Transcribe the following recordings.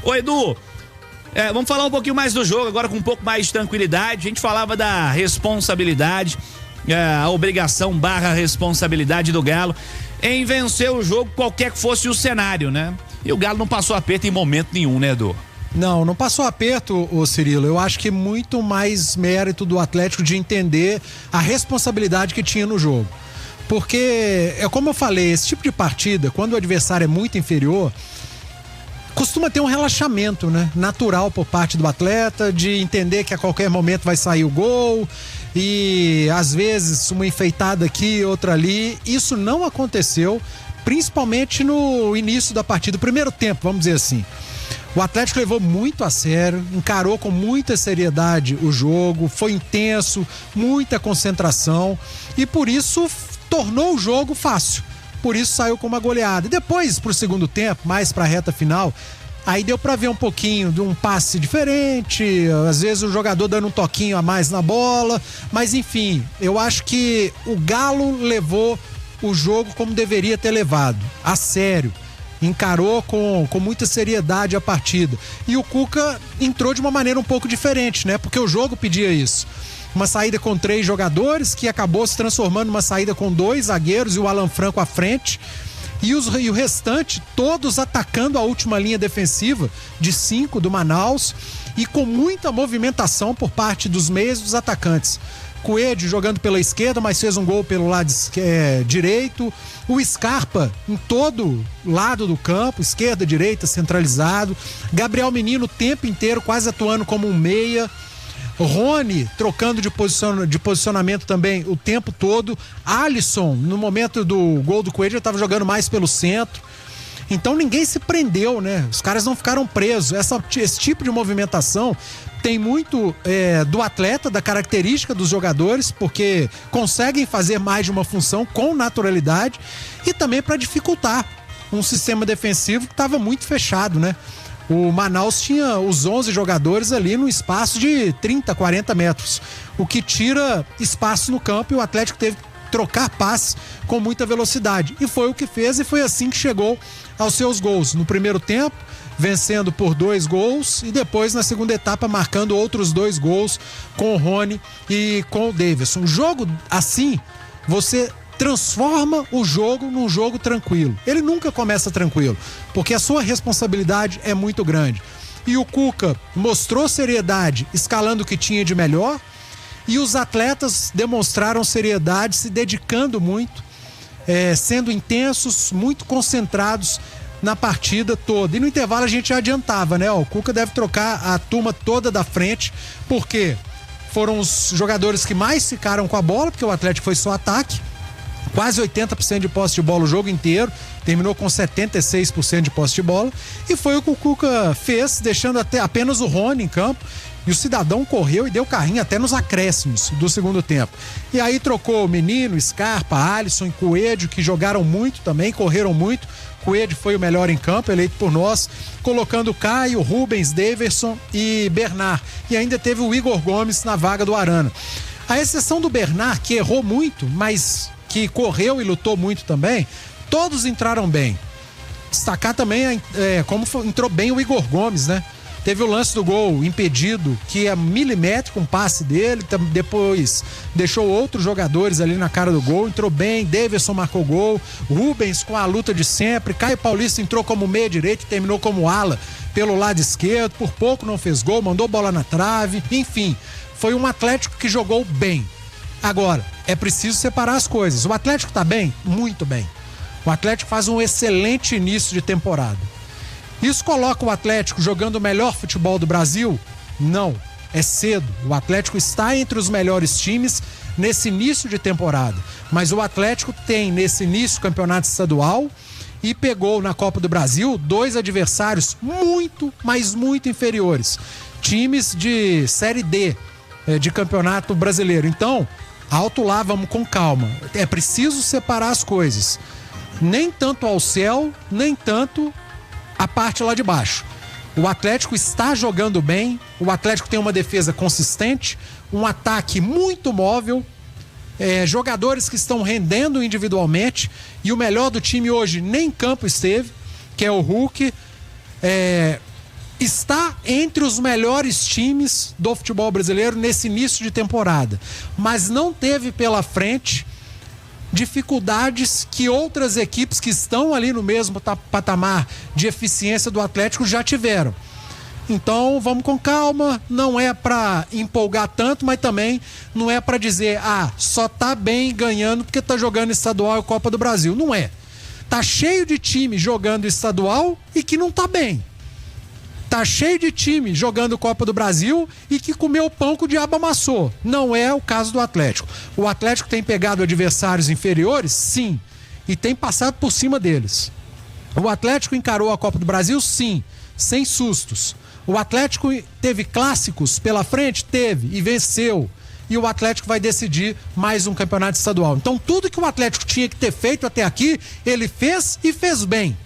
Ô Edu, vamos falar um pouquinho mais do jogo, agora com um pouco mais de tranquilidade. A gente falava da responsabilidade, a obrigação / responsabilidade do Galo em vencer o jogo, qualquer que fosse o cenário, né? E o Galo não passou aperto em momento nenhum, né, Edu? Não passou aperto, ô Cirilo. Eu acho que muito mais mérito do Atlético de entender a responsabilidade que tinha no jogo. Porque, como eu falei, esse tipo de partida, quando o adversário é muito inferior, costuma ter um relaxamento, né? Natural por parte do atleta, de entender que a qualquer momento vai sair o gol e às vezes uma enfeitada aqui, outra ali. Isso não aconteceu, principalmente no início da partida, primeiro tempo, vamos dizer assim. O Atlético levou muito a sério, encarou com muita seriedade o jogo, foi intenso, muita concentração e por isso tornou o jogo fácil. Por isso saiu com uma goleada. E depois, pro segundo tempo, mais pra reta final, aí deu pra ver um pouquinho de um passe diferente, às vezes o jogador dando um toquinho a mais na bola, mas enfim, eu acho que o Galo levou o jogo como deveria ter levado, a sério. Encarou com muita seriedade a partida. E o Cuca entrou de uma maneira um pouco diferente, né? Porque o jogo pedia isso. Uma saída com 3 jogadores, que acabou se transformando numa saída com 2 zagueiros e o Alan Franco à frente. E o restante, todos atacando a última linha defensiva de 5 do Manaus e com muita movimentação por parte dos meias e dos atacantes. Coelho jogando pela esquerda, mas fez um gol pelo lado direito. O Scarpa em todo lado do campo, esquerda, direita, centralizado. Gabriel Menino o tempo inteiro quase atuando como um meia. Rony trocando de posicionamento também o tempo todo. Alisson, no momento do gol do Coelho, estava jogando mais pelo centro. Então ninguém se prendeu, né? Os caras não ficaram presos. Esse tipo de movimentação tem muito do atleta, da característica dos jogadores, porque conseguem fazer mais de uma função com naturalidade e também para dificultar um sistema defensivo que estava muito fechado, né? O Manaus tinha os 11 jogadores ali no espaço de 30, 40 metros, o que tira espaço no campo e o Atlético teve que trocar passes com muita velocidade. E foi o que fez e foi assim que chegou aos seus gols. No primeiro tempo, vencendo por 2 gols e depois na segunda etapa marcando outros 2 gols com o Rony e com o Davidson. Um jogo assim, você transforma o jogo num jogo tranquilo. Ele nunca começa tranquilo, porque a sua responsabilidade é muito grande. E o Cuca mostrou seriedade, escalando o que tinha de melhor, e os atletas demonstraram seriedade, se dedicando muito, sendo intensos, muito concentrados na partida toda. E no intervalo a gente já adiantava, né? O Cuca deve trocar a turma toda da frente, porque foram os jogadores que mais ficaram com a bola, porque o Atlético foi só ataque, quase 80% de posse de bola o jogo inteiro, terminou com 76% de posse de bola, e foi o que o Cuca fez, deixando apenas o Rony em campo, e o cidadão correu e deu carrinho até nos acréscimos do segundo tempo. E aí trocou o Menino, Scarpa, Alisson e Coelho, que jogaram muito também, correram muito. Coelho foi o melhor em campo, eleito por nós, colocando Caio, Rubens, Daverson e Bernard. E ainda teve o Igor Gomes na vaga do Arana. A exceção do Bernard, que errou muito, mas que correu e lutou muito também, todos entraram bem. Destacar também como entrou bem o Igor Gomes, né? Teve o lance do gol impedido, que é milimétrico, um passe dele, depois deixou outros jogadores ali na cara do gol, entrou bem, Davidson marcou gol, Rubens com a luta de sempre, Caio Paulista entrou como meia direita e terminou como ala pelo lado esquerdo, por pouco não fez gol, mandou bola na trave, enfim, foi um Atlético que jogou bem. Agora, é preciso separar as coisas. O Atlético tá bem? Muito bem. O Atlético faz um excelente início de temporada. Isso coloca o Atlético jogando o melhor futebol do Brasil? Não, é cedo. O Atlético está entre os melhores times nesse início de temporada. Mas o Atlético tem nesse início do campeonato estadual e pegou na Copa do Brasil 2 adversários muito, mas muito inferiores. Times de Série D de campeonato brasileiro. Então, alto lá, vamos com calma. É preciso separar as coisas. Nem tanto ao céu, nem tanto a parte lá de baixo. O Atlético está jogando bem, o Atlético tem uma defesa consistente, um ataque muito móvel, jogadores que estão rendendo individualmente, e o melhor do time hoje nem em campo esteve, que é o Hulk. está entre os melhores times do futebol brasileiro nesse início de temporada, mas não teve pela frente dificuldades que outras equipes que estão ali no mesmo patamar de eficiência do Atlético já tiveram. Então vamos com calma, não é para empolgar tanto, mas também não é para dizer, só tá bem ganhando porque tá jogando estadual e Copa do Brasil. Não é. Tá cheio de time jogando estadual e que não tá bem. Tá cheio de time jogando Copa do Brasil e que comeu pão que o diabo amassou. Não é o caso do Atlético. O Atlético tem pegado adversários inferiores? Sim. E tem passado por cima deles. O Atlético encarou a Copa do Brasil? Sim. Sem sustos. O Atlético teve clássicos pela frente? Teve. E venceu. E o Atlético vai decidir mais um campeonato estadual. Então tudo que o Atlético tinha que ter feito até aqui, ele fez e fez bem.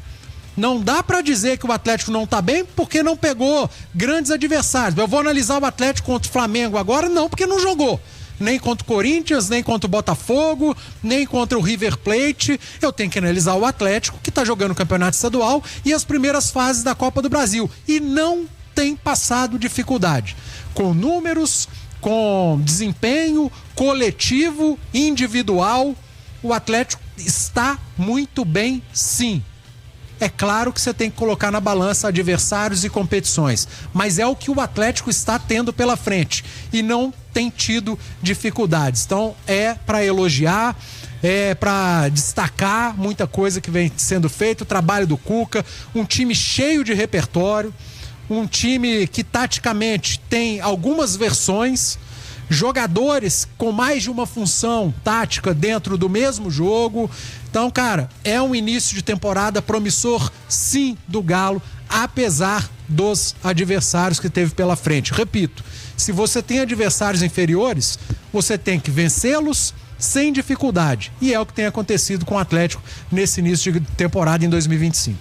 Não dá pra dizer que o Atlético não tá bem porque não pegou grandes adversários. Eu vou analisar o Atlético contra o Flamengo agora? Não, porque não jogou. Nem contra o Corinthians, nem contra o Botafogo, nem contra o River Plate. Eu tenho que analisar o Atlético, que tá jogando o campeonato estadual e as primeiras fases da Copa do Brasil. E não tem passado dificuldade. Com números, com desempenho coletivo, individual, o Atlético está muito bem, sim. É claro que você tem que colocar na balança adversários e competições, mas é o que o Atlético está tendo pela frente e não tem tido dificuldades. Então é para elogiar, é para destacar muita coisa que vem sendo feita, o trabalho do Cuca, um time cheio de repertório, um time que taticamente tem algumas versões, jogadores com mais de uma função tática dentro do mesmo jogo. Então, cara, é um início de temporada promissor, sim, do Galo, apesar dos adversários que teve pela frente. Repito, se você tem adversários inferiores, você tem que vencê-los sem dificuldade. E é o que tem acontecido com o Atlético nesse início de temporada em 2025.